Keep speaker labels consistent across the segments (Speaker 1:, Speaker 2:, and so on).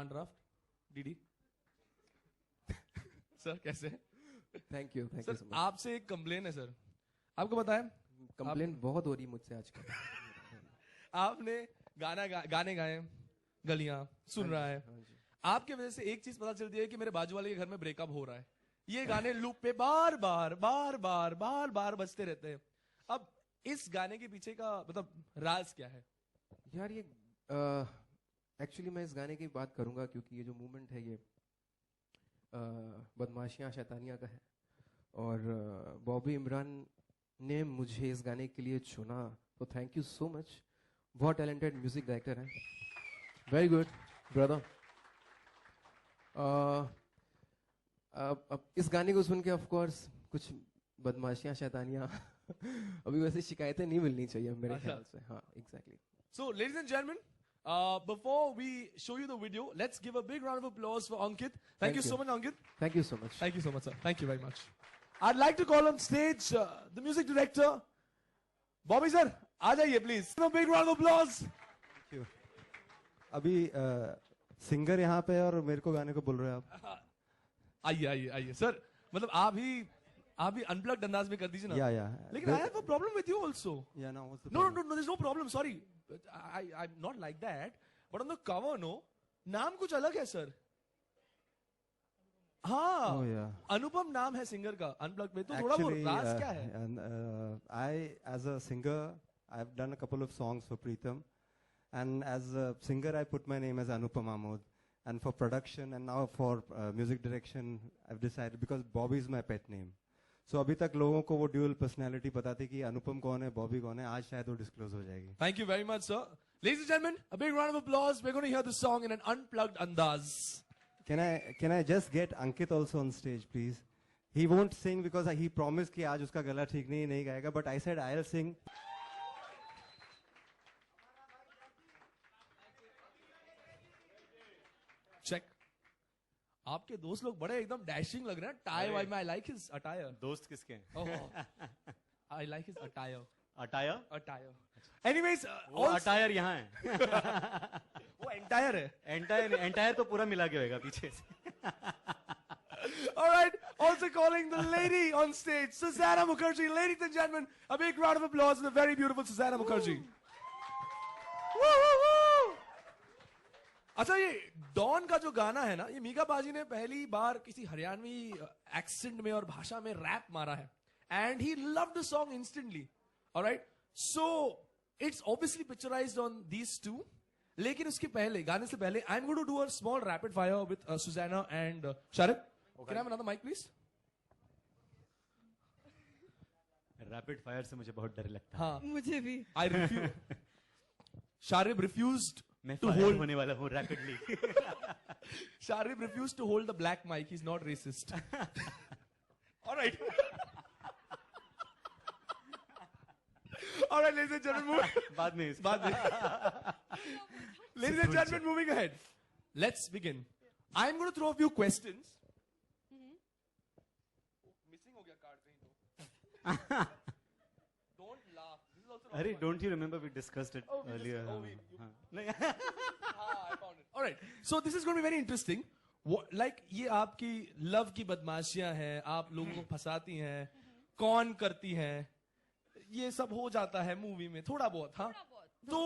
Speaker 1: Command draft DD. Sir कैसे हैं?
Speaker 2: Thank you so much.
Speaker 1: आपसे एक कंप्लेन है सर, आपको पता है?
Speaker 2: कंप्लेन बहुत हो रही मुझसे आजकल।
Speaker 1: आपने गाने गाए, गलियां सुन रहा है, आपके वजह से एक चीज पता चलती है कि मेरे बाजू वाले के घर में ब्रेकअप हो रहा है। ये गाने लूप पे बार बार बजते रहते हैं। अब इस गाने के पीछे का मतलब राज क्या है?
Speaker 2: यार ये एक्चुअली मैं इस गाने की बात करूंगा क्योंकि ये जो मूवमेंट है ये बदमाशियां शैतानियां का है, और बॉबी इमरान ने मुझे इस गाने के लिए चुना, तो थैंक यू सो मच। बहुत टैलेंटेड म्यूजिक डायरेक्टर है, वेरी गुड ब्रदर। अब इस गाने को सुन के ऑफ कोर्स कुछ बदमाशियां शैतानियां अभी वैसे शिकायतें नहीं मिलनी चाहिए मेरे ख्याल से। हाँ, exactly.
Speaker 1: So, ladies and gentlemen, before we show you the video, let's give a big round of applause for Ankit. Thank you so much, Ankit.
Speaker 2: Thank you so much.
Speaker 1: Thank you so much, sir. Thank you very much. I'd like to call on stage the music director, Bobby sir. आ जाइए please. A big round of applause.
Speaker 3: Thank you. अभी singer यहाँ पे और मेरे को गाने को बोल रहे हैं आप।
Speaker 1: आइए सर, मतलब आप भी अनप्लग्ड अंदाज में कर दीजिए ना।
Speaker 3: या
Speaker 1: लेकिन I have a problem with you also.
Speaker 3: Yeah, no, what's the
Speaker 1: No,
Speaker 3: problem?
Speaker 1: there's no problem. Sorry, I'm not like that. But on the cover, no, नाम कुछ अलग है सर। हाँ,
Speaker 3: Oh, yeah.
Speaker 1: अनुपम नाम है सिंगर का अनप्लग्ड में, तो थोड़ा वो राज क्या है?
Speaker 3: I, as a singer, I've done a couple of songs for Preetham, and as a singer, I put my name as Anupam Amod. And for production and now for music direction, I've decided because Bobby is my pet name. So अभी तक लोगों को वो dual personality पता थी कि अनुपम कौन है, बॉबी कौन है, आज शायद वो disclose हो जाएगी.
Speaker 1: Thank you very much, sir. Ladies and gentlemen, a big round of applause. We're going to hear the song in an unplugged andaz.
Speaker 3: Can I just get Ankit also on stage, please? He won't sing because he promised कि आज उसका गला ठीक नहीं गाएगा, but I said I'll sing.
Speaker 1: Check. आपके दोस्त लोग बड़े एकदम डैशिंग लग रहे हैं। टाई वाई में, आई लाइक हिज अटायर।
Speaker 4: दोस्त किसके हैं?
Speaker 1: I like his attire.
Speaker 4: Attire?
Speaker 1: Anyways,
Speaker 4: वो अटायर यहाँ है।
Speaker 1: वो एंटायर है।
Speaker 4: एंटायर तो पूरा मिला के होगा पीछे से।
Speaker 1: Alright, also calling the lady on stage, Susanna Mukherjee. Ladies and gentlemen, a big round of applause for the very beautiful Susanna Mukherjee. अच्छा, ये डॉन का जो गाना है ना, ये मीका बाजी ने पहली बार किसी हरियाणवी एक्सेंट में और भाषा में रैप मारा है, and he loved the song instantly. Alright, so it's obviously picturized on these two. लेकिन उसके पहले, गाने से पहले, I'm going to do a small rapid fire with Susanna and Sharif. Can I have another mic, please?
Speaker 4: Rapid fire से मुझे बहुत डर लगता है।
Speaker 1: हाँ,
Speaker 5: मुझे भी।
Speaker 1: I refuse. Sharif refused
Speaker 4: मैं
Speaker 1: to
Speaker 4: फायर
Speaker 1: hold.
Speaker 4: होने वाला हूँ rapidly.
Speaker 1: Sharif refused to hold the black mic. He's not racist. All right. All right, ladies and gentlemen.
Speaker 4: बाद में
Speaker 1: Ladies and gentlemen, moving ahead. Let's begin. I'm going to throw a few questions. Missing हो गया card कहीं तो. Don't laugh. This is also not
Speaker 4: अरे
Speaker 1: fun.
Speaker 4: Don't you remember we discussed it
Speaker 1: Oh, we
Speaker 4: earlier?
Speaker 1: discussed- oh,
Speaker 4: नहीं
Speaker 1: I found it. All right. So this is going to be very interesting. Like ये आपकी love की बदमाशियां हैं, आप लोगों को फंसाती हैं, कौन करती हैं, ये सब हो जाता है मूवी में थोड़ा बहुत। हाँ, तो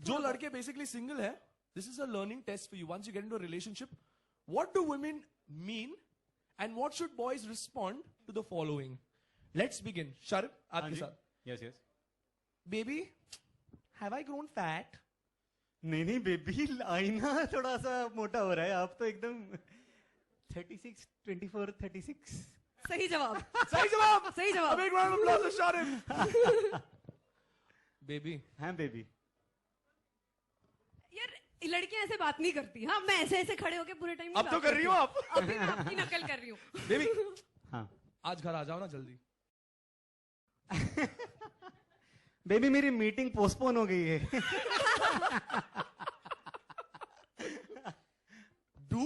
Speaker 1: जो लड़के बेसिकली सिंगल है, this is a learning test for you. Once you get into a relationship, what do women mean and what should boys respond to the following? Let's begin. Sharif, आपके साथ.
Speaker 4: Yes yes.
Speaker 1: Baby, have I grown fat?
Speaker 4: नहीं baby, आईना थोड़ा सा मोटा हो रहा है, आप तो एकदम 36, 24, 36।
Speaker 5: सही जवाब।
Speaker 1: सही जवाब।
Speaker 5: सही
Speaker 1: A
Speaker 5: जवाब।
Speaker 1: big round of applause for Sharif. Baby.
Speaker 4: हैं बेबी?
Speaker 5: यार लड़कियां ऐसे बात नहीं करती। हाँ, मैं ऐसे ऐसे खड़े होके पूरे टाइम
Speaker 1: अब तो कर रही हो आप।
Speaker 5: अभी मैं आपकी नकल कर रही हूँ।
Speaker 1: बेबी,
Speaker 4: हाँ
Speaker 1: आज घर आ जाओ ना जल्दी।
Speaker 4: बेबी, मेरी मीटिंग पोस्टपोन हो गई है।
Speaker 1: Do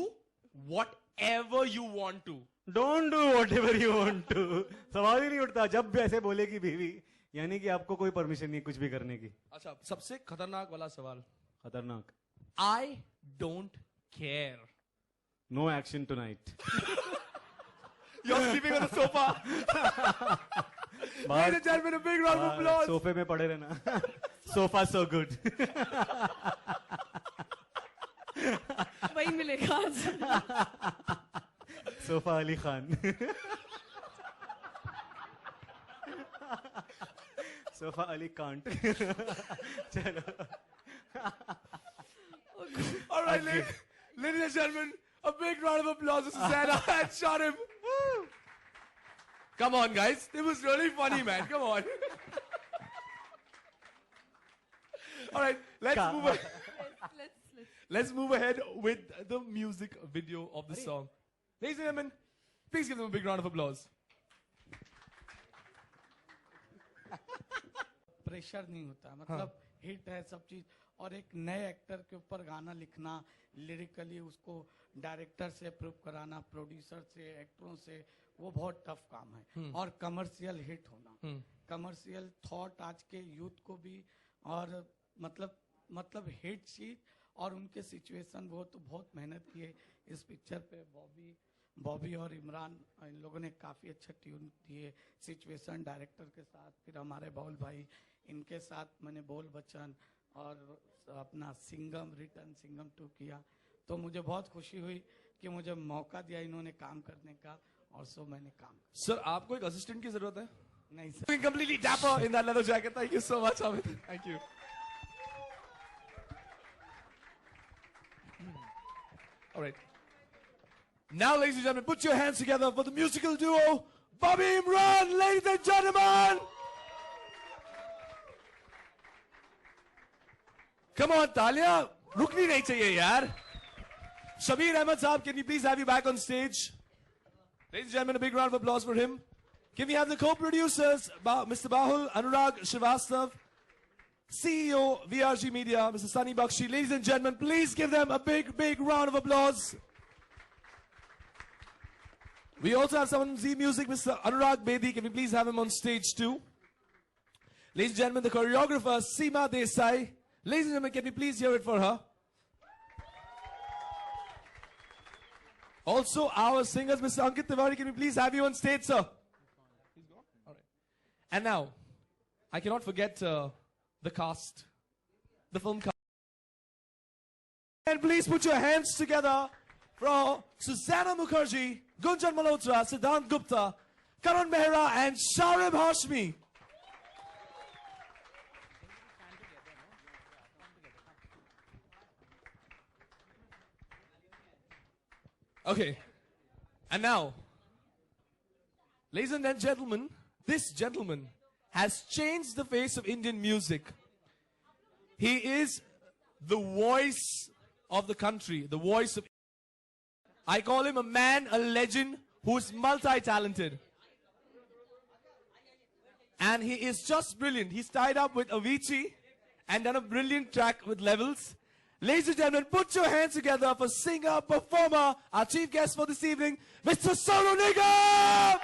Speaker 1: whatever you want to.
Speaker 4: Don't do whatever you want to. सवाल ही नहीं उठता जब भी ऐसे बोलेगी बीवी, यानी कि आपको कोई परमिशन नहीं कुछ भी करने की।
Speaker 1: अच्छा, सबसे खतरनाक वाला सवाल।
Speaker 4: खतरनाक।
Speaker 1: I don't
Speaker 4: care. No action tonight.
Speaker 1: You're sleeping on the sofa. Ladies and gentlemen, a big round of applause.
Speaker 4: सोफे में पड़े रहना. Sofa so good.
Speaker 5: वही मिलेगा आज.
Speaker 4: Sofa Ali Khan. Sofa Ali can't. चलो.
Speaker 1: All right, ladies and gentlemen, a big round of applause for Susanna and Sharim. Come on, guys. It was really funny, man. Come on. All right, let's move ahead with the music video of the song. Ladies and gentlemen, please give them a big round of applause.
Speaker 6: Pressure नहीं होता, मतलब hit है सब चीज. और एक नए actor के ऊपर गाना लिखना, लिरिकली उसको डायरेक्टर से प्रूव कराना, प्रोड्यूसर से, एक्टरों से, वो बहुत टफ काम है. और कमर्शियल हिट होना, कमर्शियल थॉट आज के यूथ को भी, और मतलब हिट चीज और उनके सिचुएशन, वो तो बहुत मेहनत किए इस पिक्चर पे. बॉबी और इमरान, इन लोगों ने काफ़ी अच्छा ट्यून दिए सिचुएशन डायरेक्टर के साथ. फिर हमारे बाउल भाई, इनके साथ मैंने बोल बच्चन और अपना सिंगम रिटर्न सिंगम 2 किया. तो मुझे बहुत खुशी हुई कि मुझे मौका दिया इन्होंने काम करने का, और सो मैंने काम किया.
Speaker 1: सर, आपको एक असिस्टेंट की जरूरत है?
Speaker 6: नहीं sir.
Speaker 1: Looking completely dapper in that leather jacket. Thank you so much, Amit. Thank you. All right. Now, ladies and gentlemen, put your hands together for the musical duo, Bobby Imran, ladies and gentlemen. Come on, Talia. रुकनी नहीं चाहिए यार. Shabir Ahmed Saab, can we please have you back on stage? Ladies and gentlemen, a big round of applause for him. Can we have the co-producers, Mr. Bahul Anurag Srivastav, CEO VRG Media, Mr. Sunny Bakshi. Ladies and gentlemen, please give them a big, big round of applause. We also have someone from Z Music, Mr. Anurag Bedi. Can we please have him on stage too? Ladies and gentlemen, the choreographer, Seema Desai. Ladies and gentlemen, can we please hear it for her? Also, our singers, Mr. Ankit Tiwari, can we please have you on stage, sir? He's gone? All right. And now, I cannot forget the cast, the film cast. And please put your hands together for Susanna Mukherjee, Gunjan Malhotra, Siddhant Gupta, Karan Mehra, and Sharib Hashmi. Okay. And now, ladies and gentlemen, this gentleman has changed the face of Indian music. He is the voice of the country, the voice of... I call him a man, a legend, who's multi-talented. And he is just brilliant. He's tied up with Avicii and done a brilliant track with Levels. Ladies and gentlemen, put your hands together for singer, performer, our chief guest for this evening, Mr. Sonu Nigam!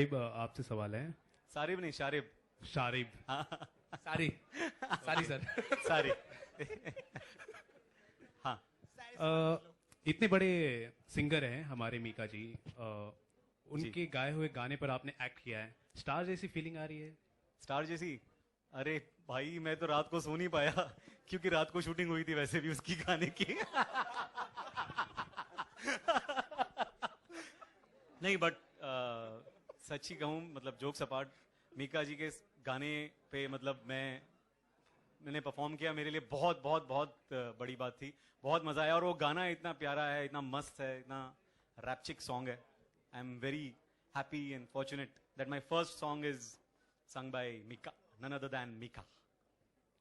Speaker 7: Sharib, आपसे सवाल है।
Speaker 4: सारिब नहीं, शारिब।
Speaker 7: शारिब।
Speaker 1: सारी sir.
Speaker 4: सारी। हाँ।
Speaker 7: इतने बड़े singer हैं हमारे मीका जी, उनके गाए हुए गाने पर आपने एक्ट किया है, स्टार जैसी फीलिंग आ रही है?
Speaker 4: स्टार जैसी? अरे भाई मैं तो रात को सो नहीं पाया क्योंकि रात को शूटिंग हुई थी वैसे भी उसकी गाने की। नहीं बट सच ही कहूं, मतलब जोक्स अपार्ट, मीका जी के गाने पे मतलब मैंने परफॉर्म किया, मेरे लिए बहुत बहुत बहुत बड़ी बात थी। बहुत मजा आया और वो गाना इतना प्यारा है, इतना मस्त है, इतना रैप्चिक सॉन्ग है। I am very happy and fortunate that my first song is sung by Mika, none other than Mika.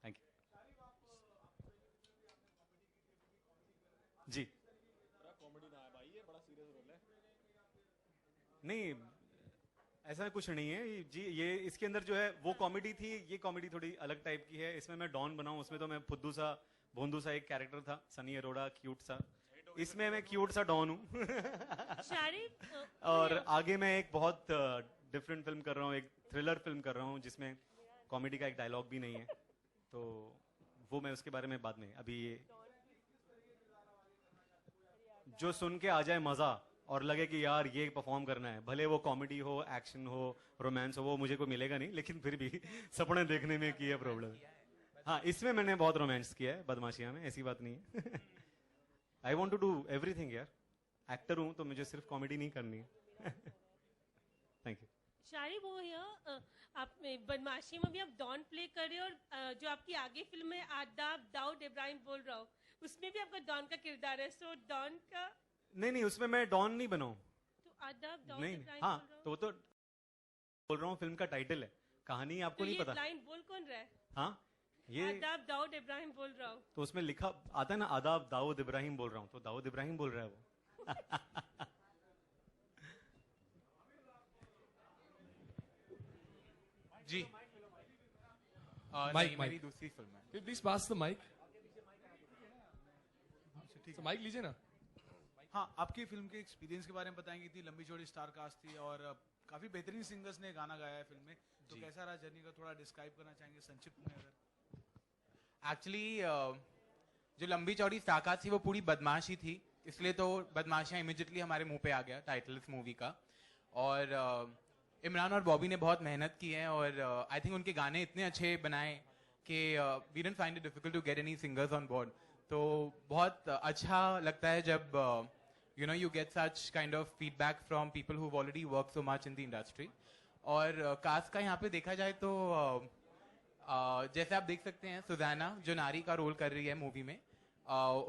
Speaker 4: Thank you. जी।
Speaker 8: कॉमेडी ना है भाई, ये बड़ा सीरियस रोल है।
Speaker 4: नहीं ऐसा कुछ नहीं है जी, ये इसके अंदर जो है वो कॉमेडी थी, ये कॉमेडी थोड़ी अलग टाइप की है। इसमें मैं डॉन बनाऊं, उसमें तो मैं फुद्दू सा भोंदू सा एक कैरेक्टर था, सनी अरोड़ा क्यूट सा, इसमें मैं क्यूट सा डॉन हूं। और आगे मैं एक बहुत डिफरेंट फिल्म कर रहा हूँ, एक थ्रिलर फिल्म कर रहा हूँ जिसमें कॉमेडी का एक डायलॉग भी नहीं है, तो वो मैं उसके बारे में बाद में, अभी ये जो सुन के आ जाए मजा और लगे कि यार ये परफॉर्म करना है, भले वो कॉमेडी हो, एक्शन हो, रोमांस हो, वो मुझे कोई मिलेगा नहीं, लेकिन फिर भी सपने देखने में की है प्रॉब्लम। हाँ, इसमें मैंने बहुत रोमांस किया है बदमाशिया में, ऐसी बात नहीं है। I want to do everything यार, एक्टर हूं तो मुझे सिर्फ कॉमेडी नहीं करनी है। Thank you.
Speaker 9: शारी वो आप बदमाशी में भी आप डॉन प्ले कर रहे हो, और जो आपकी आगे फिल्म है आदाब दाऊद इब्राहिम बोल रहा हूँ, उसमें भी आपका डॉन का किरदार है, सो डॉन का
Speaker 4: नहीं उसमें मैं डॉन नहीं बनाऊं,
Speaker 9: तो आदाब दाऊद
Speaker 4: नहीं,
Speaker 9: इब्राहिम
Speaker 4: हाँ
Speaker 9: बोल रहा हूँ।
Speaker 4: तो वो तो बोल रहा हूँ, फिल्म का टाइटल है, कहानी आपको
Speaker 9: तो
Speaker 4: नहीं
Speaker 9: ये
Speaker 4: पता।
Speaker 9: लाइन बोल कौन रहा है?
Speaker 4: हाँ ये
Speaker 9: आदाब दाऊद इब्राहिम बोल रहा हूँ,
Speaker 4: तो उसमें लिखा आता है ना, आदाब दाऊद इब्राहिम बोल रहा हूँ, तो दाऊद इब्राहिम बोल रहा है वो।
Speaker 8: जी
Speaker 1: माइक
Speaker 8: मेरी दूसरी फिल्म है।
Speaker 1: Please pass the mic. तो माइक लीजिए ना।
Speaker 8: हाँ, आपकी फिल्म के एक्सपीरियंस के बारे में बताएंगे। इतनी लंबी चौड़ी स्टार कास्ट थी और काफी बेहतरीन सिंगर्स ने गाना गाया है फिल्म में, तो कैसा रहा जर्नी का, थोड़ा डिस्क्राइब करना चाहेंगे संक्षिप्त में अगर?
Speaker 10: एक्चुअली जो लंबी चौड़ी स्टार कास्ट थी वो पूरी बदमाशी थी, इसलिए तो बदमाशियां इमीडिएटली हमारे मुंह पे आ गया टाइटल इस मूवी का। और इमरान और बॉबी ने बहुत मेहनत की है और आई थिंक उनके गाने इतने अच्छे बनाए कि we didn't find it difficult to get any singers on board. तो बहुत अच्छा लगता है जब you know you get such kind of feedback from people who already work so much in the industry. और कास्ट का यहाँ पे देखा जाए तो जैसे आप देख सकते हैं सुजाना जो नारी का रोल कर रही है मूवी में,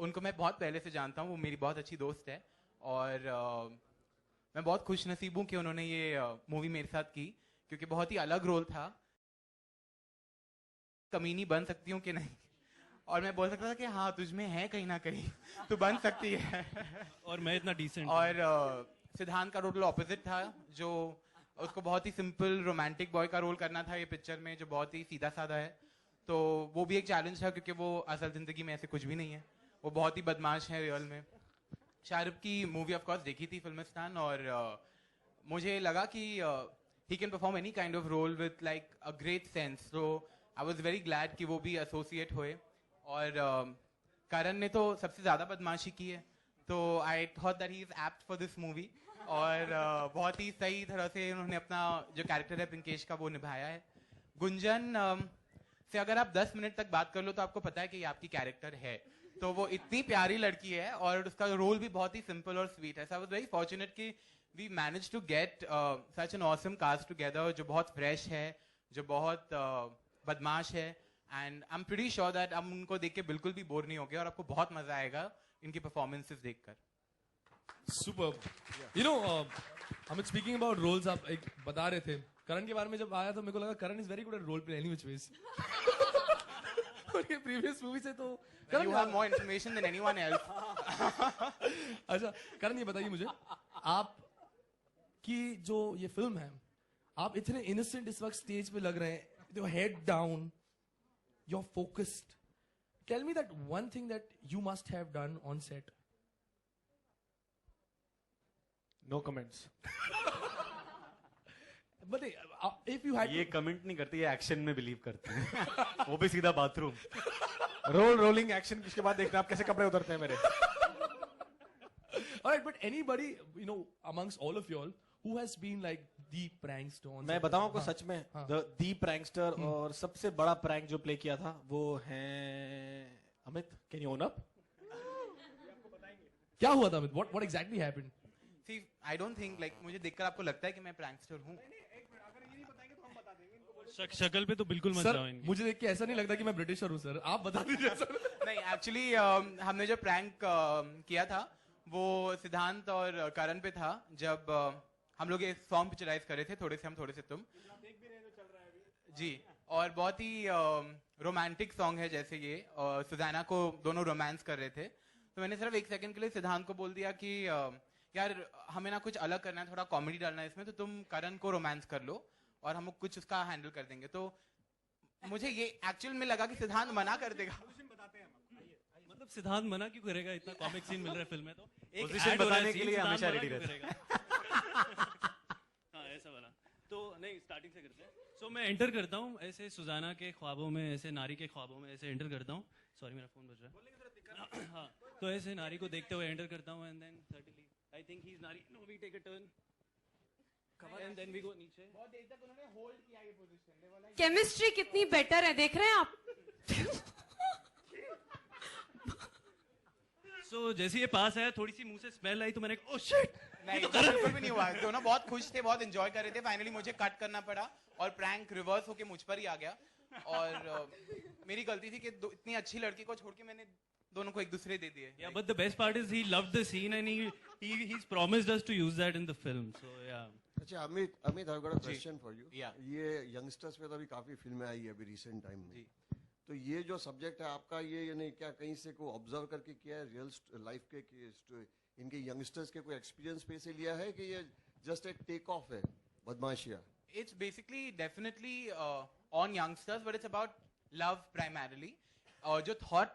Speaker 10: उनको मैं बहुत पहले से जानता हूँ, वो मेरी बहुत अच्छी दोस्त है और मैं बहुत खुश नसीब हूँ कि उन्होंने ये मूवी मेरे साथ की, क्योंकि बहुत ही अलग रोल था। कमीनी बन सकती हूँ कि नहीं, और मैं बोल सकता था कि हाँ तुझमें है कहीं ना कहीं, तो बन सकती है।
Speaker 7: और मैं इतना डिसेंट।
Speaker 10: और सिद्धांत का रोल ऑपोजिट था, जो उसको बहुत ही सिंपल रोमांटिक बॉय का रोल करना था ये पिक्चर में, जो बहुत ही सीधा साधा है। तो वो भी एक चैलेंज था क्योंकि वो असल जिंदगी में ऐसे कुछ भी नहीं है, वो बहुत ही बदमाश है रियल में। शाहरुख की मूवी ऑफ कोर्स देखी थी फिल्मिस्तान, और मुझे लगा कि he can perform any kind of role with like a great sense, so I was very glad कि वो भी एसोसिएट हुए। और करण ने तो सबसे ज्यादा बदमाशी की है, तो I thought that he is apt for this movie. और बहुत ही सही तरह से उन्होंने अपना जो कैरेक्टर है पिंकेश का वो निभाया है। गुंजन से अगर आप 10 मिनट तक बात कर लो तो आपको पता है कि ये आपकी कैरेक्टर है, तो वो इतनी प्यारी लड़की है और उसका रोल भी बहुत ही सिंपल और स्वीट है। So I was very fortunate कि we manage to get such an awesome cast together, जो बहुत फ्रेश है, जो बहुत बदमाश है, and I am pretty sure that हम उनको देख के बिल्कुल भी बोर नहीं होंगे और आपको बहुत मजा आएगा इनकी परफॉर्मेंसेस देखकर।
Speaker 1: सुपर। यू नो हम स्पीकिंग अबाउट रोल्स, आप एक बता रहे थे करण के बारे में, जब आया तो मेरे को लगा Karan is very good at role play any which ways. उनके प्रीवियस मूवी से तो
Speaker 10: You have more information than anyone else.
Speaker 1: अच्छा करण ये बताइए मुझे, आप की जो ये फिल्म है, आप इतने इनोसेंट इस वक्त स्टेज पे लग रहे हैं, your head down, you're focused. Tell me that one thing that you must have done on set.
Speaker 8: No comments.
Speaker 1: but if you had
Speaker 4: ये कमेंट नहीं करते, ये एक्शन में बिलीव करते हैं। वो भी सीधा बाथरूम।
Speaker 11: रोलिंग एक्शन, इसके बाद देखना आप कैसे कपड़े उतरते हैं मेरे।
Speaker 1: Alright, but anybody, you know, amongst all of y'all, who has been like the prankster on
Speaker 11: मैं
Speaker 1: set?
Speaker 11: बताऊं आपको
Speaker 1: हाँ,
Speaker 11: सच में,
Speaker 1: हाँ.
Speaker 11: दी प्रैंकस्टर और सबसे बड़ा प्रैंक जो प्ले किया था वो है Amit. Can you own up?
Speaker 1: क्या हुआ था Amit? What exactly happened?
Speaker 10: See, I don't think like मुझे देखकर आपको लगता है कि मैं प्रैंकस्टर हूँ।
Speaker 12: शक्ल पे तो बिल्कुल मत
Speaker 1: सर,
Speaker 12: जाओ इनकी।
Speaker 1: मुझे देख के ऐसा नहीं लगता कि मैं ब्रिटिशर हूँ सर, आप बता दीजिए सर।
Speaker 10: नहीं, एक्चुअली हमने जो प्रैंक किया था वो सिद्धांत और करण पे था, जब हम लोग ये सॉन्ग पिक्चराइज कर रहे थे, थोड़े से हम थोड़े से तुम। जी, और बहुत ही रोमांटिक सॉन्ग है, जैसे ये सुजाना को दोनों रोमांस कर रहे थे, तो मैंने सिर्फ एक सेकंड के लिए सिद्धांत को बोल दिया कि यार हमें ना कुछ अलग करना है, थोड़ा कॉमेडी डालना है इसमें, तो तुम करण को रोमांस कर लो और हम कुछ उसका हैंडल कर देंगे। तो मुझे ये एक्चुअल में लगा कि सिद्धांत मना कर देगा।
Speaker 12: मतलब सिद्धांत मना क्यों करेगा? इतना कॉमिक सीन मिल रहा है फिल्म में, तो एक
Speaker 4: पोजीशन
Speaker 12: ad हो रहा है,
Speaker 4: बताने के लिए
Speaker 12: सिद्धांत
Speaker 4: हमेशा
Speaker 12: मना
Speaker 4: रेडी
Speaker 12: क्यों
Speaker 4: रहता
Speaker 12: करेगा? हाँ, ऐसा वाला। तो नहीं, स्टार्टिंग से करते हैं। सो मैं एंटर करता हूँ ऐसे सुजाना के ख्वाबों में, ऐसे नारी के ख्वाबों में ऐसे एंटर करता हूँ। सॉरी, मेरा फोन बज रहा है। हाँ, तो ऐसे नारी को देखते हुए एंटर करता हूँ, and then suddenly I think he is नारी, no we take a turn and then we go नीचे।
Speaker 10: बहुत देर तक उन्होंने होल्ड किया ये पोजीशन।
Speaker 5: केमिस्ट्री कितनी बेटर है, देख रहे हैं आप?
Speaker 12: सो जैसे ये पास आया, थोड़ी सी मुंह से स्मेल आई, तो मैंने ओह शिट।
Speaker 10: नहीं, तो बिल्कुल भी नहीं हुआ। दोनों बहुत खुश थे, बहुत एंजॉय कर रहे थे। फाइनली मुझे कट करना पड़ा और प्रैंक रिवर्स होके मुझ पर ही आ गया, और मेरी गलती थी कि इतनी अच्छी लड़की को छोड़ के मैंने दोनों को एक दूसरे दे दिए।
Speaker 12: Yeah, but the best part is he loved the scene and he's promised us to use that in the film. So yeah.
Speaker 13: अच्छा Amit, I've got a question for you.
Speaker 10: Yeah.
Speaker 13: ये यंगस्टर्स पे तो अभी काफी फिल्में आई है अभी रिसेंट टाइम में, तो ये जो सब्जेक्ट है आपका, ये नहीं क्या कहीं से को ऑब्जर्व करके किया है रियल लाइफ के कि इनके यंगस्टर्स के कोई एक्सपीरियंस पे से लिया है कि ये जस्ट एक टेक ऑफ है बदमाशिया?
Speaker 10: It's basically definitely on youngsters, but it's about love primarily. जो thought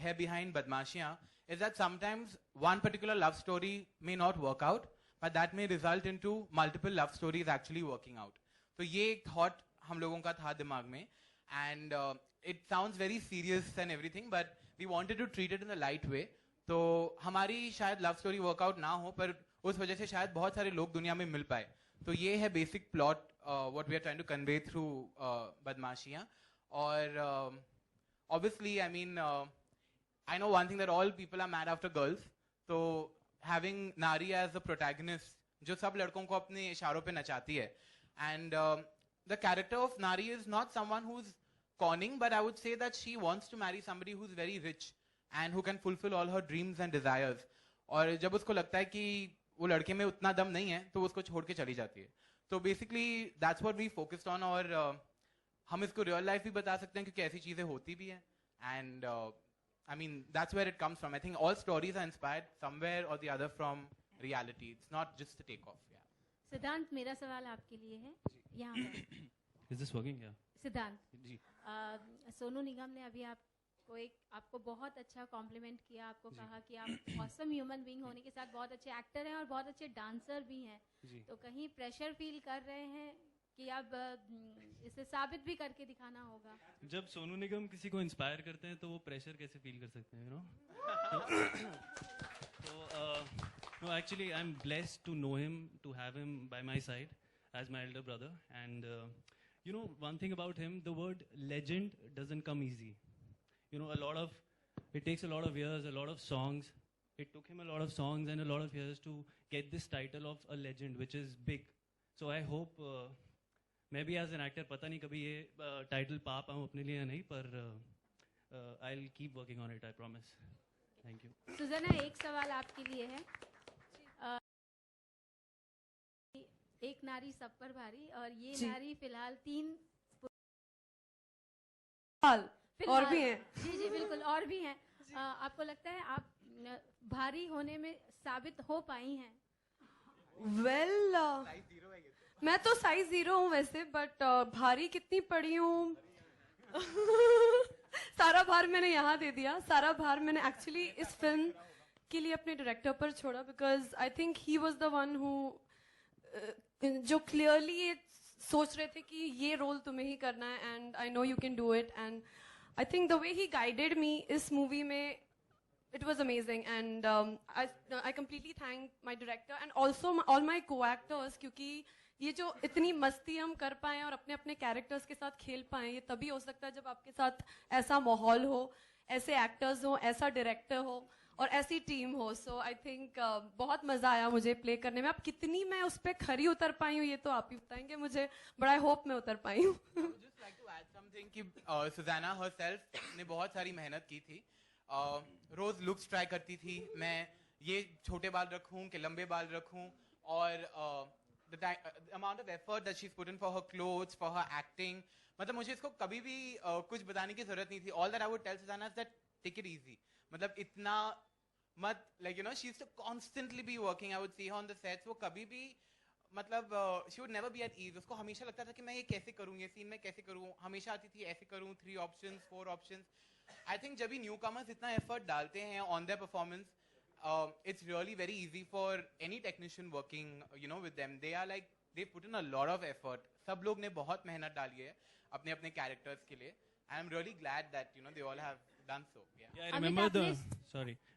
Speaker 10: है behind बदमाशियाँ is that sometimes one particular love story may not work out, but that may result into multiple love stories actually working out. तो ये एक thought हम लोगों का था दिमाग में, and it sounds very serious and everything, but we wanted to treat it in a light way. तो हमारी शायद लव स्टोरी वर्कआउट ना हो, पर उस वजह से शायद बहुत सारे लोग दुनिया में मिल पाए। तो ये है basic plot what we are trying to convey through Badmashiyaan. और obviously, I mean, I know one thing, that all people are mad after girls. So having Nari as the protagonist, जो सब लड़कों को अपने इशारों पे नचाती है, and the character of Nari is not someone who's conning, but I would say that she wants to marry somebody who's very rich and who can fulfill all her dreams and desires. और जब उसको लगता है कि वो लड़के में उतना दम नहीं है, तो उसको छोड़ के चली जाती है। तो basically that's what we focused on, और हम इसको रियल लाइफ भी बता सकते हैं क्योंकि ऐसी चीजें होती भी हैं, and I mean that's where it comes from. I think all stories are inspired somewhere or the other from reality, it's not just a take off.
Speaker 14: Siddhant, मेरा सवाल आपके लिए है यहाँ पर।
Speaker 12: Is this working? Yeah.
Speaker 14: सिद्धांत
Speaker 12: जी।
Speaker 14: सोनू निगम ने अभी आपको बहुत अच्छा कॉम्प्लीमेंट किया, आपको कहा कि आप ऑसम ह्यूमन बीइंग होने के साथ बहुत अच्छे एक्टर हैं और बहुत अच्छे डांसर भी हैं, तो कहीं प्रेशर फील कर रहे हैं कि अब इसे साबित भी करके दिखाना होगा?
Speaker 12: जब सोनू निगम किसी को इंस्पायर करते हैं तो वो प्रेशर कैसे फील कर सकते हैं, you know? No, actually I'm blessed to know him, to have him by my side as my elder brother, and you know, one thing about him, the word legend doesn't come easy. You know, it takes a lot of years, a lot of songs. It took him a lot of songs and a lot of years to get this title of a legend, which is big. So I hope मैं भी as an actor पता नहीं कभी ये title पा पाऊँ अपने लिए या नहीं, पर I will keep working on it, I promise. Thank you.
Speaker 14: Sujana, एक सवाल आपके लिए है। एक नारी सब पर भारी, और ये नारी फिलहाल 3
Speaker 5: और भी हैं।
Speaker 14: जी जी बिल्कुल, और भी हैं। आपको लगता है आप भारी होने में साबित हो पाई हैं?
Speaker 5: वेल, मैं तो साइज 0 हूँ वैसे, बट भारी कितनी पड़ी हूँ? सारा भार मैंने यहाँ दे दिया। सारा भार मैंने एक्चुअली इस फिल्म के लिए अपने डायरेक्टर पर छोड़ा, because I think he was the one who जो क्लियरली सोच रहे थे कि ये रोल तुम्हें ही करना है and I know you can do it and I think the way he guided मी इस मूवी में it was amazing and I completely thank my director and also all my co-actors क्योंकि ये जो इतनी मस्ती हम कर पाए और अपने अपने कैरेक्टर्स के साथ खेल पाए ये तभी हो सकता है जब आपके साथ ऐसा माहौल हो, ऐसे एक्टर्स हो, ऐसा डायरेक्टर हो और ऐसी टीम हो. सो आई थिंक बहुत मजा आया मुझे प्ले करने में. अब कितनी मैं उस पर खरी उतर पाई हूँ ये तो आप ही बताएंगे मुझे, बट आई होप मैं उतर पाई हूँ.
Speaker 10: Just like to add something कि सुजाना herself ने बहुत सारी मेहनत की थी. रोज लुक्स ट्राई करती थी, मैं ये छोटे बाल रखूं कि लंबे बाल रखूं, और the amount of effort that she's put in for her clothes, for her acting, मतलब मुझे इसको कभी भी कुछ बताने की जरूरत नहीं थी. All that I would tell Susanna is that take it easy. मतलब इतना मत, like you know, she used to constantly be working. I would see her on the sets. वो कभी भी मतलब she would never be at ease. उसको हमेशा लगता था कि मैं ये कैसे करूँ, ये सीन में कैसे करूँ. हमेशा आती थी ऐसे करूँ, 3 options, 4 options. I think जब भी newcomers इतना effort डालते हैं on their performance, it's really very easy for any technician working, you know, with them. They are like, they put in a lot of effort. सब लोग ने बहुत मेहनत डाली है अपने अपने characters के लिए. And I'm really glad that, you know, they all have done so.
Speaker 12: Yeah,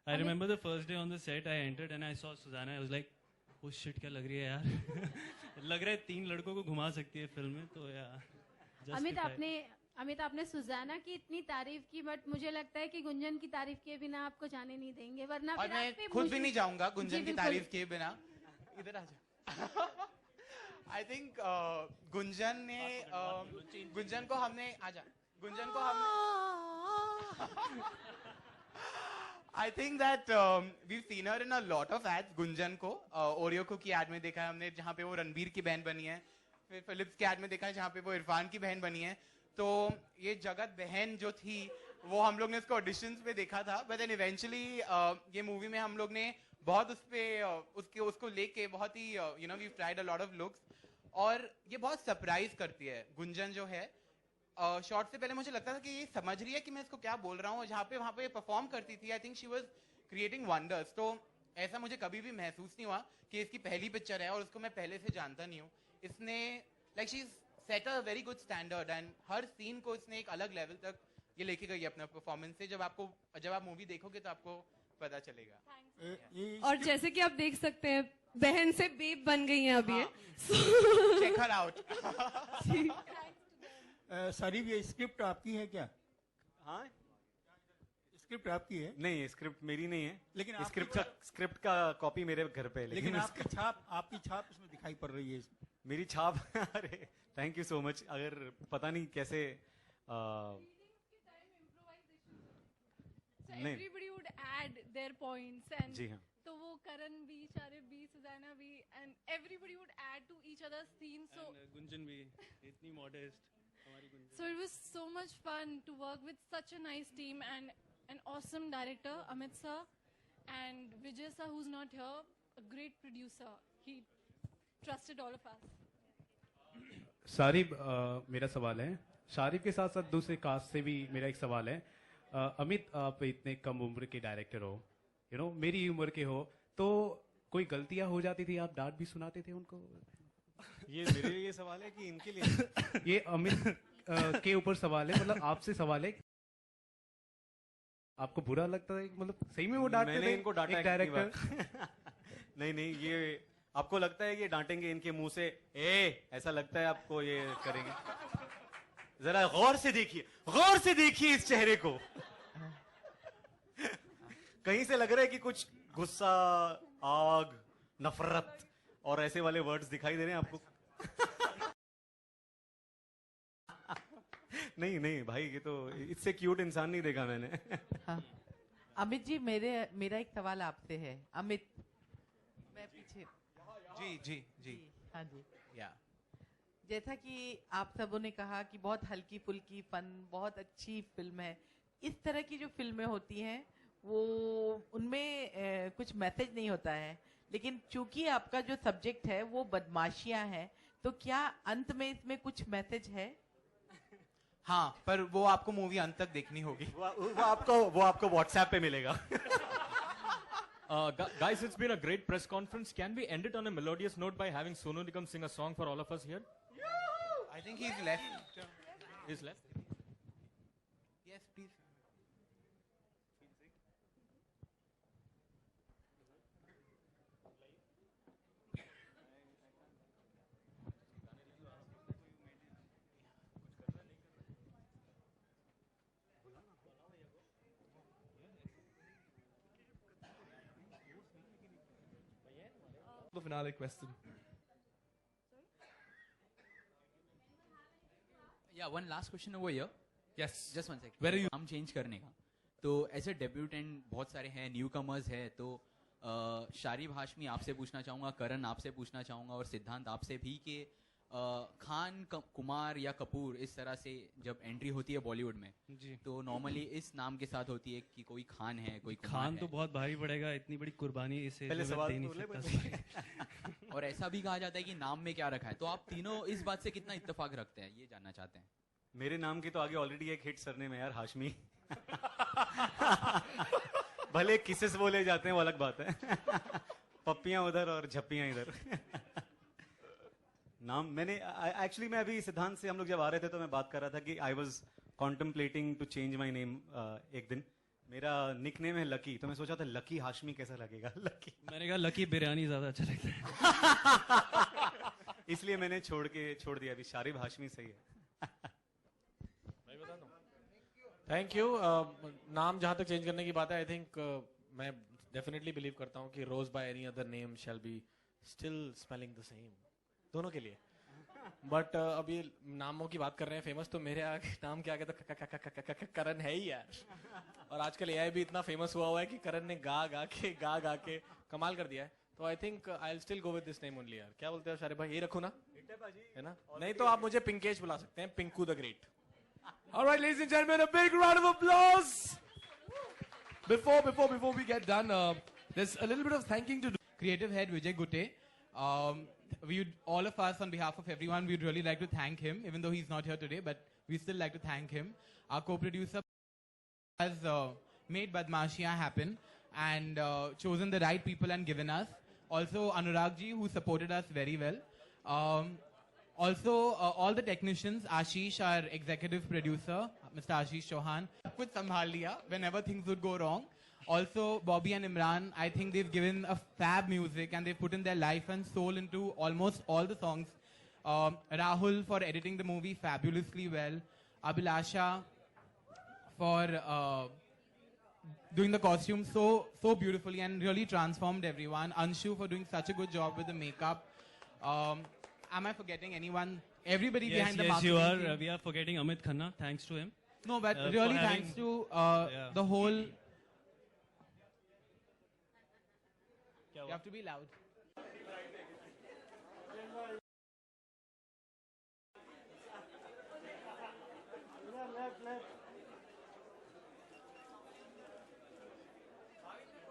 Speaker 12: I remember the first day on the set. I entered and I saw Susanna. I was like, oh shit, क्या लग रही है यार. लग रहा है 3 लड़कों को घुमा सकती है फिल्म में, तो यार.
Speaker 14: अमित आपने सुजाना की इतनी तारीफ की, बट मुझे लगता है कि गुंजन की तारीफ किए बिना आपको जाने नहीं देंगे, वरना
Speaker 10: और मैं खुद भी नहीं जाऊंगा गुंजन की तारीफ किए बिना. इधर आ जा. आई थिंक गुंजन को हमने आजा गुंजन को हमने I think that we seen her in a lot of ads. Gunjan को ओरियो को की एड में देखा है हमने, जहाँ पे वो रणबीर की बहन बनी है. फिर फिलिप्स की एड में देखा है जहाँ पे वो इरफान की बहन बनी है. तो ये जगत बहन जो थी वो हम लोग ने उसको ऑडिशंस पे देखा था, बट देन इवेंचुअली ये मूवी में हम लोग ने बहुत उसको लेके बहुत ही you know we tried a lot of looks, और ये बहुत सरप्राइज करती है. गुंजन जो है शॉर्ट से पहले मुझे लगता था कि ये समझ रही है कि मैं इसको क्या बोल रहा हूँ, जहाँ पे वहाँ पे परफॉर्म करती थी. I think she was creating wonders. तो ऐसा मुझे कभी भी महसूस नहीं हुआ कि इसकी पहली पिक्चर है और उसको मैं पहले से जानता नहीं हूँ. इसने like she set a very good standard and her scene को इसने एक अलग लेवल तक ये लेके गई अपने परफॉर्मेंस से. जब आप मूवी देखोगे तो आपको पता चलेगा.
Speaker 5: और जैसे कि आप देख सकते हैं बहन से बेब बन गई हैं अभी.
Speaker 10: Check her out.
Speaker 15: सारी ये स्क्रिप्ट आपकी है क्या?
Speaker 4: हाँ,
Speaker 15: स्क्रिप्ट आपकी है?
Speaker 4: नहीं, स्क्रिप्ट मेरी नहीं है,
Speaker 15: लेकिन
Speaker 4: स्क्रिप्ट का कॉपी मेरे घर पे है.
Speaker 15: लेकिन आपकी छाप इसमें दिखाई पड़ रही है.
Speaker 4: मेरी छाप अरे थैंक यू सो मच. अगर पता नहीं कैसे
Speaker 16: everybody would add their points and
Speaker 4: जी हाँ.
Speaker 16: तो वो करण भी, शारिब भी, सुजाना भी, and everybody would add to each other's scenes. So
Speaker 12: Gunjan भी इतनी modest.
Speaker 16: So it was so much fun to work with such a nice team and an awesome director, Amit sir, and Vijay sir, who's not here, a great producer. He trusted all of us.
Speaker 7: Sharib, मेरा सवाल है. शारिब के साथ साथ दूसरे cast से भी मेरा एक सवाल है. अमित, आप इतने कम उम्र के डायरेक्टर हो, यू नो मेरी उम्र के हो, तो कोई गलतियां हो जाती थी, आप डांट भी सुनाते थे उनको?
Speaker 4: ये मेरे लिए सवाल है कि इनके लिए?
Speaker 7: ये अमित के ऊपर सवाल है, मतलब आपसे सवाल है. आपको बुरा लगता है, मतलब सही में वो डांटते थे
Speaker 4: इनको डांटा
Speaker 7: एक डायरेक्टर?
Speaker 4: नहीं, ये आपको लगता है कि डांटेंगे इनके मुंह से, ऐसा लगता है आपको ये करेंगे? जरा गौर से देखिए इस चेहरे को. कहीं से लग रहा है कि कुछ गुस्सा, आग, नफरत और ऐसे वाले वर्ड्स दिखाई दे रहे हैं आपको? नहीं भाई, ये तो इससे क्यूट इंसान नहीं देखा मैंने.
Speaker 17: हाँ. अमित जी, मेरा एक सवाल आपसे है. अमित, मैं पीछे.
Speaker 10: जी.
Speaker 17: हाँ जी.
Speaker 10: या
Speaker 17: जैसा कि आप सबों ने कहा कि बहुत हल्की फुल्की फन, बहुत अच्छी फिल्म है. इस तरह की जो फिल्में होती हैं वो उनमें कुछ मैसेज नहीं होता है, लेकिन चूंकि आपका जो सब्जेक्ट है वो बदमाशियां हैं, तो क्या अंत में इसमें कुछ मैसेज है?
Speaker 10: हाँ, पर वो आपको मूवी अंत तक देखनी होगी.
Speaker 4: वो आपको व्हाट्सएप पे मिलेगा.
Speaker 18: Guys, it's been a great press conference. Can we end it on a melodious note by having Sonu Nigam sing a song for all of us here?
Speaker 10: I think he's left.
Speaker 11: He's left.
Speaker 10: Yes, please.
Speaker 1: The finale question.
Speaker 18: Yeah, one last question over here.
Speaker 1: Yes.
Speaker 18: Just one second.
Speaker 1: Where are you?
Speaker 18: नाम change करने का. तो ऐसे debutant बहुत सारे हैं, new commerce है, तो शारिब हाशमी आपसे पूछना चाहूंगा, करण आपसे पूछना चाहूंगा और सिद्धांत आपसे भी कि खान कुमार या कपूर इस तरह से जब एंट्री होती है बॉलीवुड में
Speaker 12: जी,
Speaker 18: तो नॉर्मली इस नाम के साथ होती है कि कोई खान है, कोई कुमार
Speaker 12: खान
Speaker 18: है.
Speaker 12: तो बहुत भारी पड़ेगा, इतनी बड़ी कुर्बानी इसे
Speaker 4: पहले सवाल
Speaker 12: दे
Speaker 4: तो
Speaker 12: नहीं
Speaker 4: ले
Speaker 12: सकता.
Speaker 18: और ऐसा भी कहा जाता है कि नाम में क्या रखा है, तो आप तीनों इस बात से कितना इत्तेफाक रखते हैं, ये जानना चाहते हैं.
Speaker 4: मेरे नाम की तो आगे ऑलरेडी एक हिट सरनेम है यार, हाशमी. भले किसेस बोले जाते हैं वो अलग बात है. पप्पियां उधर और झप्पियां इधर. नाम मैंने एक्चुअली मैं अभी सिद्धांत से हम लोग जब आ रहे थे तो मैं बात कर रहा था कि I was contemplating to change my name. एक दिन मेरा निक नेम है लकी, तो मैं सोचा था लकी हाशमी कैसा लगेगा. लकी
Speaker 12: मैंने कहा लकी बिरयानी ज्यादा अच्छा लगता है.
Speaker 4: इसलिए मैंने छोड़ दिया. अभी शारिब हाशमी सही है.
Speaker 11: Thank you. नाम जहां तक चेंज करने की बात है, आई थिंक मैं डेफिनेटली बिलीव करता हूं कि rose by any other name shall be still smelling the same, दोनों के लिए. बट अभी नामों की बात कर रहे हैं फेमस, तो मेरे नाम के आगे तो करण है ही यार. और आजकल एआई भी इतना फेमस हुआ है कि करण ने गा गा के कमाल कर दिया है. तो I think I will still go with this name only यार. क्या बोलते हो शारिब भाई, यही रखो ना, है ना? नहीं तो आप मुझे पिंकेश बुला सकते हैं, Pinku the great.
Speaker 1: All right, ladies and gentlemen, a big round of applause. Before we get done, there's a little bit of thanking to do.
Speaker 10: Creative head Vijay Gutte. All of us, on behalf of everyone, we'd really like to thank him, even though he's not here today, but we still like to thank him. Our co-producer has made Badmashia happen and chosen the right people and given us. Also, Anurag ji, who supported us very well. Also, all the technicians, Ashish, our executive producer, Mr. Ashish Chauhan, could sambhal liya whenever things would go wrong. Also, Bobby and Imran, I think they've given a fab music and they've put in their life and soul into almost all the songs. Rahul for editing the movie fabulously well. Abhilasha for doing the costume so beautifully and really transformed everyone. Anshu for doing such a good job with the makeup. Am I forgetting anyone? Everybody behind the marketing
Speaker 12: Yes, you are.
Speaker 10: team.
Speaker 12: We are forgetting Amit Khanna. Thanks to him.
Speaker 10: No, but
Speaker 12: for
Speaker 10: really
Speaker 12: having-
Speaker 10: thanks to
Speaker 12: Yeah.
Speaker 10: the whole.
Speaker 12: क्या
Speaker 10: You have to be loud.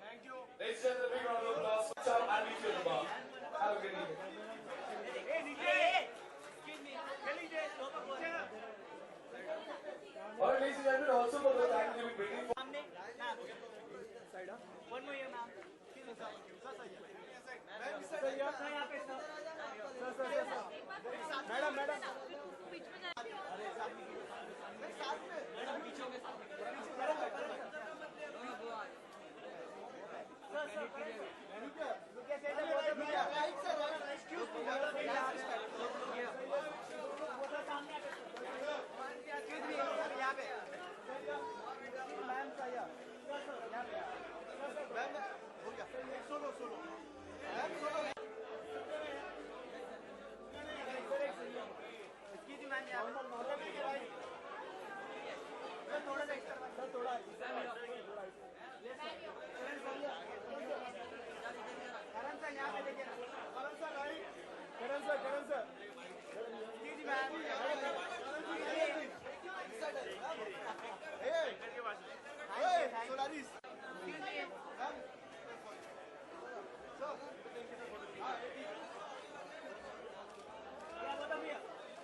Speaker 1: Thank you. Ladies and gentlemen, a big round of applause. I'll meet you at the bar. Have a good evening. All right, ladies and gentlemen, also for the time you've been waiting for.
Speaker 19: One more year, ma'am.
Speaker 1: Madam madam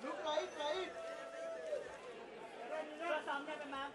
Speaker 19: Look right. Sir, सामने पे ma'am.